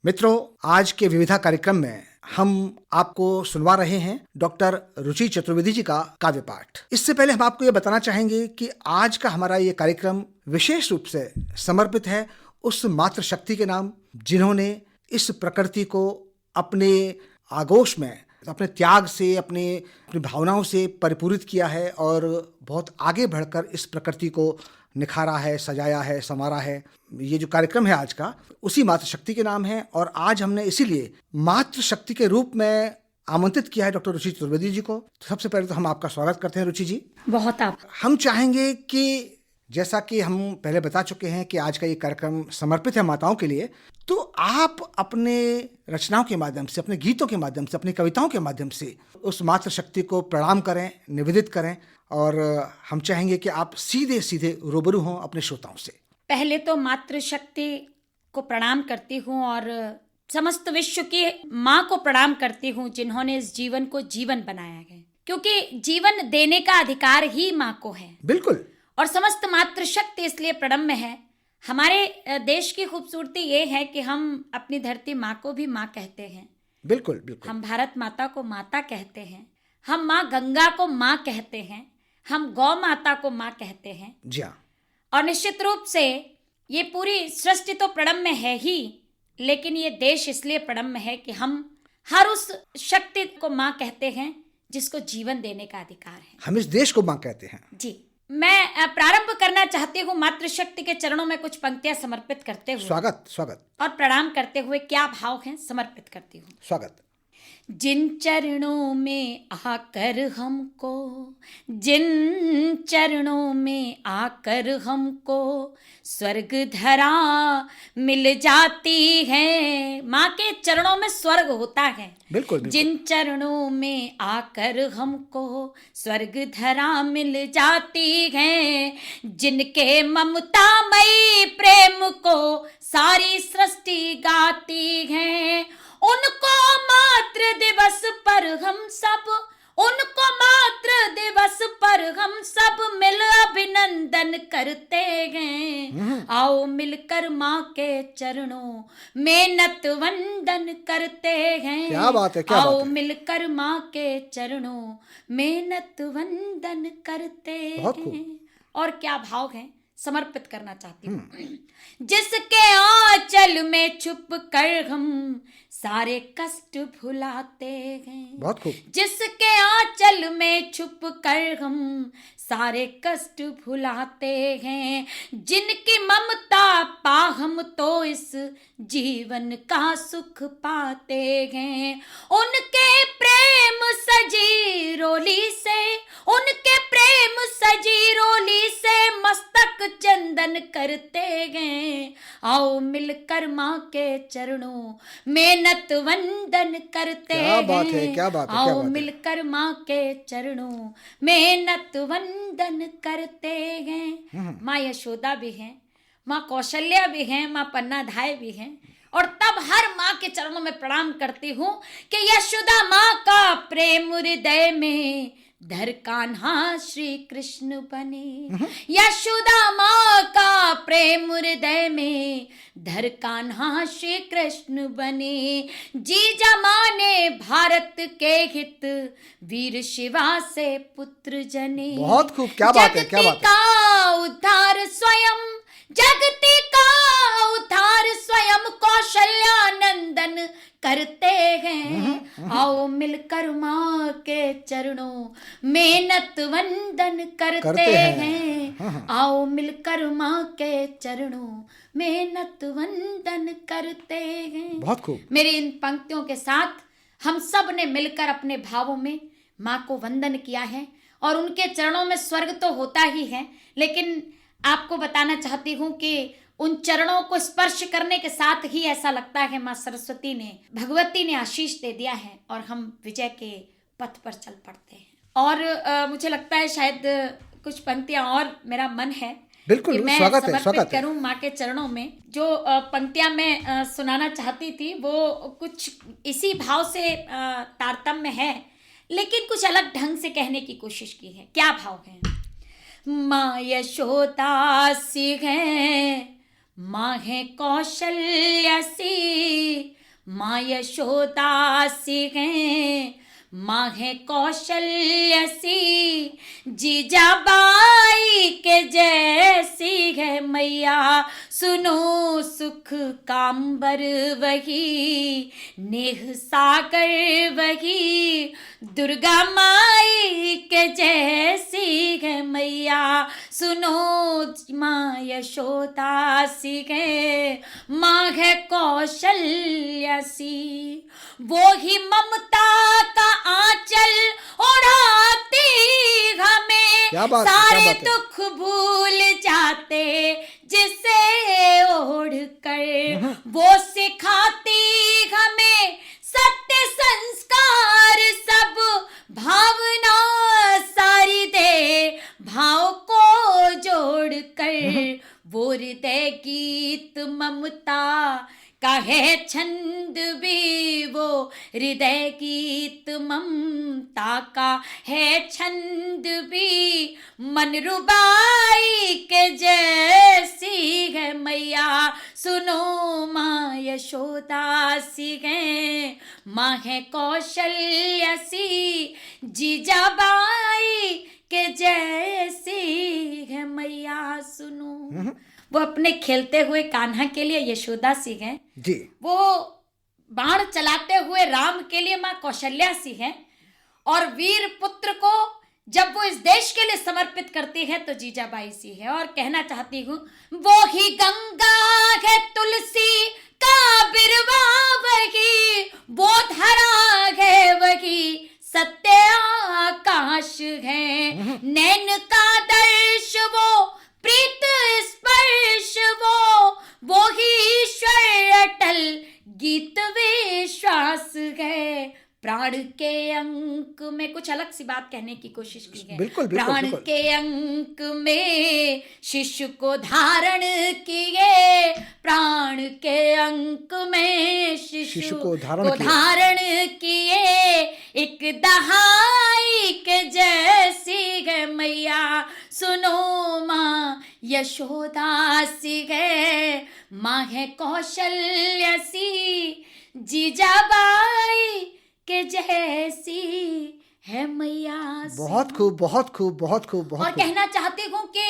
मित्रों, आज के विविधा कार्यक्रम में हम आपको सुनवा रहे हैं डॉक्टर रुचि चतुर्वेदी जी का काव्य पाठ। इससे पहले हम आपको ये बताना चाहेंगे कि आज का हमारा ये कार्यक्रम विशेष रूप से समर्पित है उस मातृशक्ति के नाम जिन्होंने इस प्रकृति को अपने आगोश में अपने त्याग से अपनी भावनाओं से परिपूरित किया है और बहुत आगे बढ़कर इस प्रकृति को निखारा है, सजाया है, संवारा है। ये जो कार्यक्रम है आज का, उसी मातृशक्ति के नाम है और आज हमने इसीलिए मातृशक्ति के रूप में आमंत्रित किया है डॉक्टर रुचि चतुर्वेदी जी को। तो सबसे पहले तो हम आपका स्वागत करते हैं रुचि जी। बहुत आप हम चाहेंगे कि जैसा कि हम पहले बता चुके हैं कि आज का ये कार्यक्रम समर्पित है माताओं के लिए, तो आप अपने रचनाओं के माध्यम से, अपने गीतों के माध्यम से, अपनी कविताओं के माध्यम से उस मातृशक्ति को प्रणाम करें, निवेदित करें और हम चाहेंगे कि आप सीधे सीधे रूबरू हों अपने श्रोताओं से। पहले तो मातृशक्ति को प्रणाम करती हूँ और समस्त विश्व की माँ को प्रणाम करती हूँ जिन्होंने इस जीवन को जीवन बनाया है, क्योंकि जीवन देने का अधिकार ही माँ को है। बिल्कुल। और समस्त मातृशक्ति इसलिए प्रणम्य है। हमारे देश की खूबसूरती ये है कि हम अपनी धरती माँ को भी माँ कहते हैं। बिल्कुल बिल्कुल। हम भारत माता को माता कहते हैं, हम माँ गंगा को माँ कहते हैं, हम गौ माता को माँ कहते हैं। जी हाँ। और निश्चित रूप से ये पूरी सृष्टि तो प्रणम्य है ही, लेकिन ये देश इसलिए प्रणम्य है कि हम हर उस शक्ति को माँ कहते हैं जिसको जीवन देने का अधिकार है। हम इस देश को माँ कहते हैं। जी, मैं प्रारंभ करना चाहती हूँ मातृशक्ति के चरणों में कुछ पंक्तियां समर्पित करते हुए। स्वागत स्वागत। और प्रणाम करते हुए क्या भाव हैं समर्पित करती हूँ। स्वागत। जिन चरणों में आकर हमको, जिन चरणों में आकर हमको स्वर्ग धरा मिल जाती है। माँ के चरणों में स्वर्ग होता है। बिल्कुल, बिल्कुल। जिन चरणों में आकर हमको स्वर्ग धरा मिल जाती है, जिनके ममतामयी प्रेम को सारी सृष्टि गाती है, उनको मातृ दिवस पर हम सब, उनको मातृ दिवस पर हम सब मिल अभिनंदन करते हैं। आओ मिलकर माँ के चरणों में नतवंदन करते हैं। क्या बात है, क्या आओ बात है। मिलकर माँ के चरणों में नतवंदन करते हैं। और क्या भाव है समर्पित करना चाहती हूँ। जिसके आंचल में छुप कर हम सारे कष्ट भुलाते हैं। बहुत खूब। जिसके आंचल में छुप कर हम सारे कष्ट भुलाते हैं, जिनकी ममता पा हम तो इस जीवन का सुख पाते हैं। उनके प्रेम सजी रोली से, उनके प्रेम सजी रोली से मस्तक चंदन करते हैं। आओ मिलकर माँ के चरणों में नतवंदन करते हैं। क्या बात है, क्या बात है, क्या आओ बात है। मिलकर माँ के चरणों में नतवंदन करते हैं। माँ यशोदा भी हैं, माँ कौशल्या भी हैं, माँ पन्नाधाय भी हैं। और तब हर माँ के चरणों में प्रणाम करती हूँ कि यशोदा माँ का प्रेम हृदय में धर कान्हा श्री कृष्ण बने। यशोदा माँ का प्रेम हृदय में धर कान्हा श्री कृष्ण बने। जीजा माँ ने भारत के हित वीर शिवा से पुत्र जने। बहुत खूब। क्या बात है, क्या बात है। जगती का उद्धार स्वयं, जगती का उद्धार स्वयं कौशल्यानंदन करते हैं। आओ मिलकर माँ के चरणों में नतवंदन करते हैं। आओ मिलकर माँ के चरणों में नतवंदन करते हैं। बहुत खूब। मेरी इन पंक्तियों के साथ हम सब ने मिलकर अपने भावों में माँ को वंदन किया है। और उनके चरणों में स्वर्ग तो होता ही है, लेकिन आपको बताना चाहती हूँ कि उन चरणों को स्पर्श करने के साथ ही ऐसा लगता है माँ सरस्वती ने, भगवती ने आशीष दे दिया है और हम विजय के पथ पर चल पड़ते हैं। और मुझे लगता है शायद कुछ पंक्तियां और मेरा मन है बिल्कुल, कि मैं स्वागत है, समर्पित स्वागत है। करूं माँ के चरणों में। जो पंक्तियां मैं सुनाना चाहती थी वो कुछ इसी भाव से तारतम्य है, लेकिन कुछ अलग ढंग से कहने की कोशिश की है। क्या भाव है? माँ यशोदा सी है, माँ है कौशल्या सी, माँ यशोदा सी है, माँ है कौशल्य सी, जीजाबाई के जैसी है मैया। सुनो सुख कांबर वही, नेह सागर वही, दुर्गा माई के जैसी है मैया। सुनो माँ यशोदा सी है, माँ है कौशल्य सी, वो ही ममता का आंचल ओढ़ाती हमें, क्या बात है, सारे क्या बात है। दुख भूल जाते जिसे ओढ़ कर, वो सिखाती हमें सत्य संस्कार सब, भावना सारी दे भाव को जोड़ कर, वो हृदय गीत ममता का है छंद भी, वो हृदय गीत ममता का है छंद भी, मनरुबाई के जैसी है मैया। सुनो माँ यशोदा सी है, माँ है कौशल्य सी, जीजाबाई के जैसी है मैया। सुनो, वो अपने खेलते हुए कान्हा के लिए यशोदा सी है जी, वो बाण चलाते हुए राम के लिए माँ कौशल्या सी है, और वीर पुत्र को जब वो इस देश के लिए समर्पित करती है तो जीजाबाई सी है। और कहना चाहती हूँ, वो ही गंगा है तुलसी का बिरवा वही, वो धरा है वही सत्य आकाश है, नैन का दर्श वो प्रीत स्पर्श वो ही ईश्वर अटल गीत विश्वास है। प्राण के अंक में कुछ अलग सी बात कहने की कोशिश की है। बिल्कुल, बिल्कुल, प्राण बिल्कुल। के अंक में शिशु को धारण किए, प्राण के अंक में शिशु को धारण किए, एक दहाई के जैसी है मैया। सुनो माँ यशोदा सी है, माँ है कौशल्य सी, जीजाबाई के जैसी है मैया। बहुत खूब, बहुत खूब, बहुत खूब, बहुत और खूब। कहना चाहती हूँ कि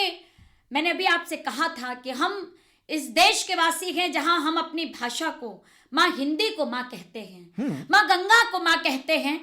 मैंने अभी आपसे कहा था कि हम इस देश के वासी हैं जहां हम अपनी भाषा को, माँ हिंदी को माँ कहते हैं, माँ गंगा को माँ कहते हैं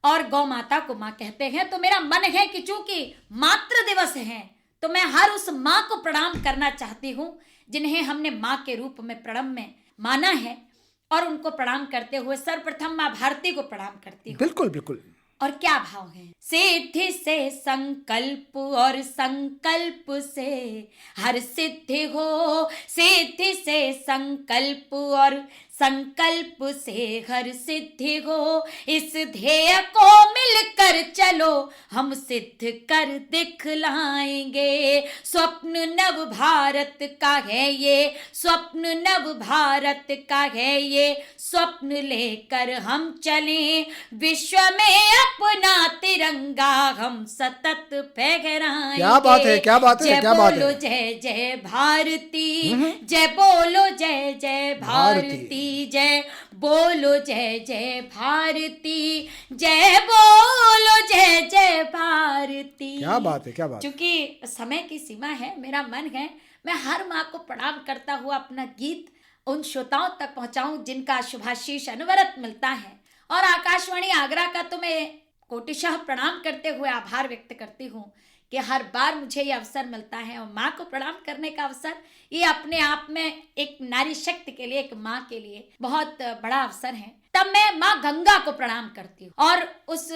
और गौ माता को माँ कहते हैं। तो मेरा मन है कि चूंकि मातृ दिवस है तो मैं हर उस माँ को प्रणाम करना चाहती हूँ जिन्हें हमने माँ के रूप में प्रणव में माना है, और उनको प्रणाम करते हुए सर्वप्रथम माँ भारती को प्रणाम करती हूँ। बिल्कुल, बिल्कुल। और क्या भाव है, सिद्धि से संकल्प और संकल्प से हर सिद्धि हो, सिद्धि से संकल्प और संकल्प से हर सिद्धि हो, इस ध्येय को मिलकर चलो हम सिद्ध कर दिखलाएंगे। स्वप्न नव भारत का है ये, स्वप्न नव भारत का है ये, स्वप्न लेकर हम चलें विश्व में अपना तिरंगा हम सतत फहराएंगे। क्या बात है, क्या बात है, क्या बात है। जय बोलो जय जय भारती, जय बोलो जय जय भारती, जय बोलो जय जय भारती, जय बोलो जय जय भारती। क्या बात है, क्या बात है। चूंकि समय की सीमा है, मेरा मन है मैं हर माँ को प्रणाम करता हुआ अपना गीत उन श्रोताओं तक पहुंचाऊं जिनका शुभाशीष अनवरत मिलता है। और आकाशवाणी आगरा का तो मैं कोटिशः प्रणाम करते हुए आभार व्यक्त करती हूँ कि हर बार मुझे ये अवसर मिलता है, और माँ को प्रणाम करने का अवसर ये अपने आप में एक नारी शक्ति के लिए, एक माँ के लिए बहुत बड़ा अवसर है। तब मैं माँ गंगा को प्रणाम करती हूँ, और उस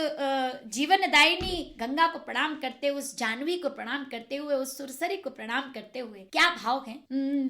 जीवनदायिनी गंगा को प्रणाम करते हुए, उस जानवी को प्रणाम करते हुए, उस सुरसरी को प्रणाम करते हुए क्या भाव है।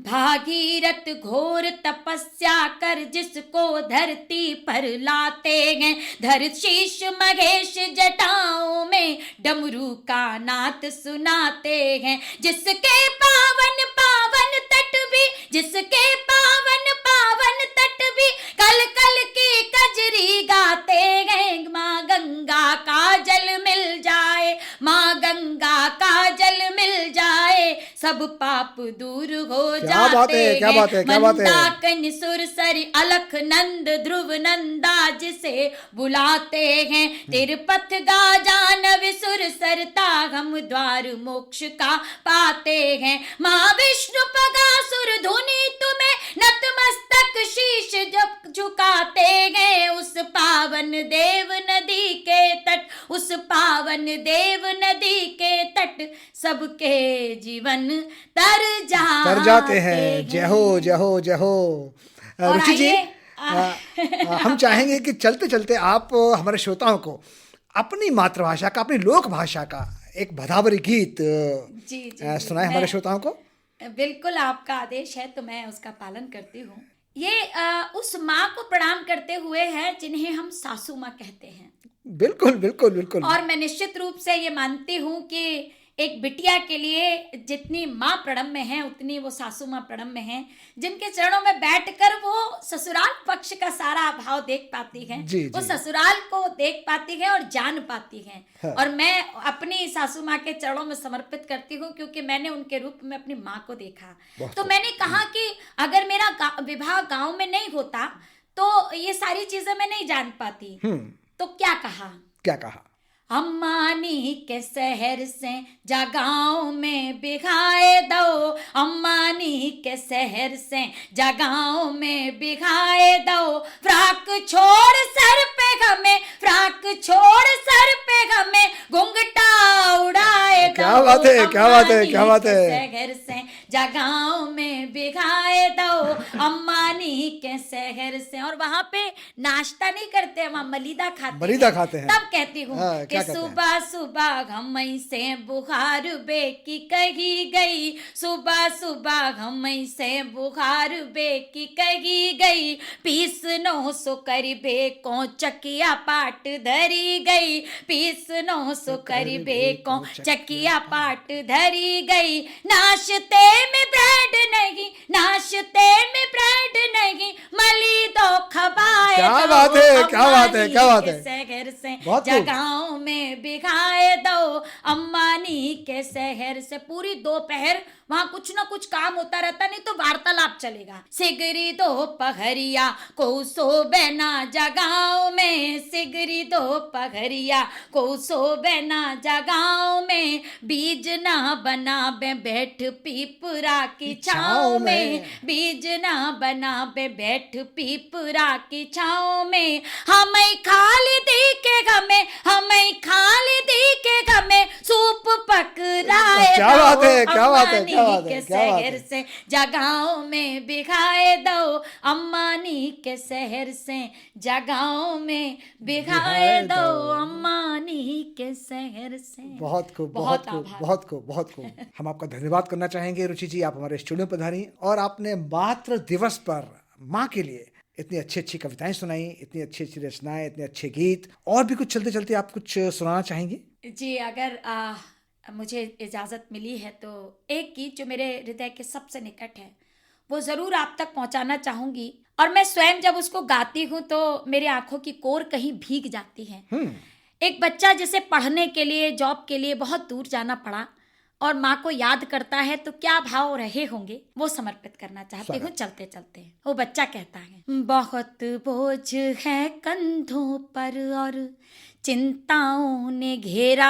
भागीरथ घोर तपस्या कर जिसको धरती पर लाते हैं, धर शीश महेश जटाओं में डमरू का नाद सुनाते हैं, जिसके पावन पावन तट भी, जिसके पावन पावन तट भी कल कल की कजरी गाते हैं। माँ गंगा का जल मिल जाए, माँ गंगा का जल मिल जाए, सब पाप दूर हो जाते हैं। क्या बात है, क्या बात है। मंदाकिनी सुरसरी हरि अलख नंद ध्रुव नंदा जिसे बुलाते हैं। तिरपथ गा जानव सुर सरता हम द्वार मोक्ष का पाते हैं। माँ विष्णु पगासुर धुनि तुम्हें नतमस्तक शीश जब झुकाते हैं। उस पावन देव नदी के तट, उस पावन देव नदी के तट सबके जीवन तर जाते हैं। जय हो जय हो जय हो। रुचि जी, हम चाहेंगे कि चलते चलते आप हमारे श्रोताओं को अपनी मातृभाषा का, अपनी लोक भाषा का एक भदावरी गीत सुनाए हमारे श्रोताओं को। बिल्कुल, आपका आदेश है तो मैं उसका पालन करती हूँ। ये उस माँ को प्रणाम करते हुए है जिन्हें हम सासू माँ कहते हैं। बिल्कुल बिल्कुल बिल्कुल। और मैं निश्चित रूप से ये मानती हूँ कि एक बिटिया के लिए जितनी माँ प्रणम्य है उतनी वो सासू माँ प्रणम्य है, जिनके चरणों में बैठकर वो ससुराल पक्ष का सारा भाव देख पाती है। वो ससुराल को देख पाती है और जान पाती है। हाँ। और मैं अपनी सासू माँ के चरणों में समर्पित करती हूँ क्योंकि मैंने उनके रूप में अपनी माँ को देखा। तो मैंने कहा कि अगर मेरा विवाह गाँव में नहीं होता तो ये सारी चीजें मैं नहीं जान पाती। तो क्या कहा, अम्मानी के शहर से जा गाँव में बिघाए दो, अम्मानी के शहर से जा गाँव में बिघाए दो। फ्राक छोड़ सर पे हमें, फ्राक छोड़ सर पे हमें घुंघटा उड़ाए दो। क्या बात है, क्या बात है, क्या बात है। शहर से जा गाँव में बिघाए दो, अम्मानी के शहर से। और वहाँ पे नाश्ता नहीं करते, वहाँ मलीदा खाते हैं। तब कहती हूँ सुबह सुबह घमई से बुखार बेकी कही गई, सुबह सुबह घमई से बुखार बेकी कही गई। पीस 900 करीबे को चकिया पाट धरी गई, पीस 900 करीबे को चकिया पाट धरी गई। नाश्ते में ब्रेड नहीं, नाश्ते में ब्रेड नहीं, मली दो खबाए। क्या बात है, क्या बात है, क्या बात है। शहर से जगाओं में बिघाए दो, अम्मानी के शहर से। पूरी दोपहर वहां कुछ ना कुछ काम होता रहता, नहीं तो वार्तालाप चलेगा। सिगरी दो पहरिया को सोबे ना जगाओ में, सिगरी दो पहरिया को सोबे ना जगाओ में। बीज ना बनाबे बैठ पीपरा की छाँव में, बीज ना बनाबे बैठ पीपरा की छाँव में। हमें खाली दी के गमे, हमें खाली दी के गमे, सूप पकड़ाए। क्या बात है, क्या बात है, के शहर से जगाओं में बिघाए दो, अम्मानी के शहर से जगाओं में बिघाए दो, अम्मानी के शहर से। बहुत खूब, बहुत खूब, बहुत खूब, बहुत खूब। हम आपका धन्यवाद करना चाहेंगे रुचि जी, आप हमारे स्टूडियो पर पधारी और आपने मातृ दिवस पर माँ के लिए इतनी अच्छी अच्छी कविताएं सुनाई, इतनी अच्छी अच्छी रचनाएं, इतने अच्छे गीत। और भी कुछ चलते चलते आप कुछ सुनाना चाहेंगे? जी, अगर मुझे इजाज़त मिली है तो एक गीत जो मेरे हृदय के सबसे निकट है वो ज़रूर आप तक पहुंचाना चाहूँगी। और मैं स्वयं जब उसको गाती हूँ तो मेरे आंखों की कोर कहीं भीग जाती है। एक बच्चा जिसे पढ़ने के लिए, जॉब के लिए बहुत दूर जाना पड़ा और माँ को याद करता है तो क्या भाव रहे होंगे, वो समर्पित करना चाहती हूँ चलते चलते। वो बच्चा कहता है, बहुत बोझ है कंधों पर और चिंताओं ने घेरा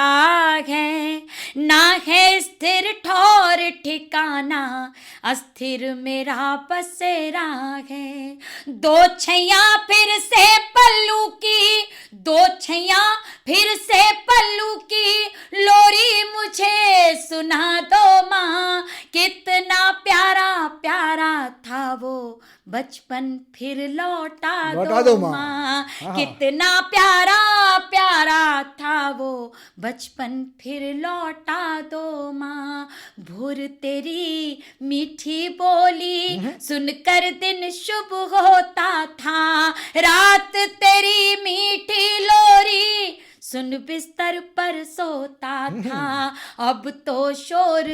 है, ना है स्थिर ठौर ठिकाना, अस्थिर मेरा बसेरा है। दो छैया फिर से पल्लू की, दो छैया फिर से पल्लू की, लोरी मुझे सुना दो माँ। कितना प्यारा प्यारा था वो बचपन, फिर लौटा दो माँ। कितना प्यारा प्यारा था वो बचपन, फिर लौटा दो माँ। भोर तेरी मीठी बोली सुनकर दिन शुभ होता था, रात तेरी मीठी लोरी सुन बिस्तर पर सोता था। अब तो शोर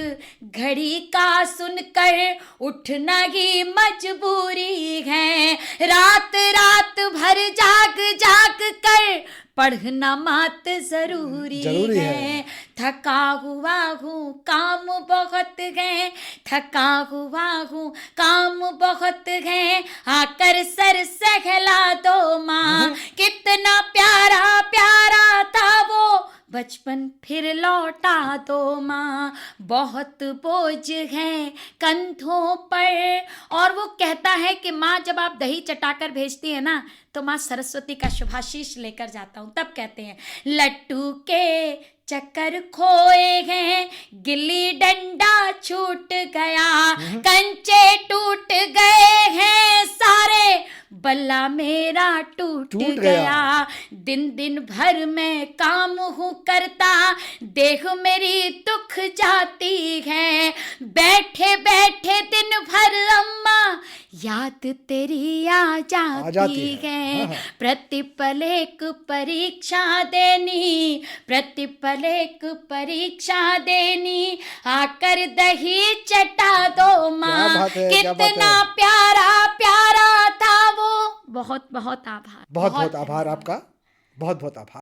घड़ी का सुनकर उठना ही मजबूरी है, रात रात भर जाग जाग कर पढ़ना मात जरूरी है। थका हुआ हूँ काम बहुत है, थका हुआ हूँ काम बहुत है, आकर सर सहला दो माँ। कितना प्यारा प्यारा था वो बचपन फिर लौटा दो माँ। बहुत बोझ है कंधों पर। और वो कहता है कि माँ जब आप दही चटाकर भेजती है ना तो माँ सरस्वती का शुभाशीष लेकर जाता हूँ। तब कहते हैं लट्टू के चक्कर खोए हैं, गिल्ली डंडा छूट गया, कंचे टूट गए हैं सारे, बल्ला मेरा टूट गया। दिन दिन भर मैं काम हूँ करता, देख मेरी दुख जाती है, बैठे बैठे दिन भर अम्मा याद तेरी आ जाती है। प्रतिपल एक परीक्षा देनी, प्रतिपल एक परीक्षा देनी, आकर दही चटा दो माँ। कितना प्यारा प्यारा था वो। बहुत बहुत आभार। बहुत बहुत आभार आपका, बहुत बहुत आभार।